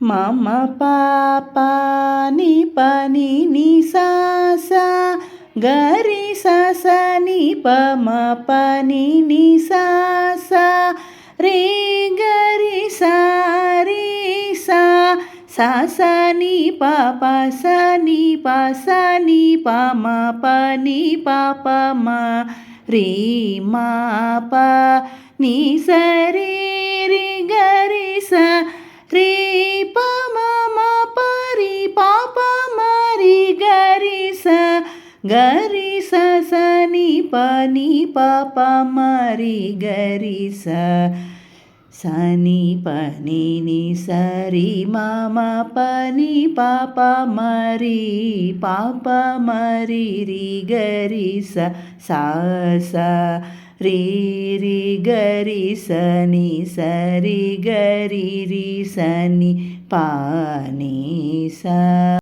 మమ పాపా ని పని ని సా సా గరి స స ని ప మ పని ని సా సా రే గరి సా రే సా సా స ని ప ప స ని ప స ని ప మ ప ని ప ప మ రే మా ప ని స రే రి గరి స రే ప మ మ ప రి ప ప మ రి గరి స గరి స స ని ప ని ప ప మ రి గరి స స ని ప ని ని స రి మ మ ప ని ప ప మ రి ప ప మ రి రి గరి స సా స రి రి గరి స ని స రి గరి రి స ని ప ని స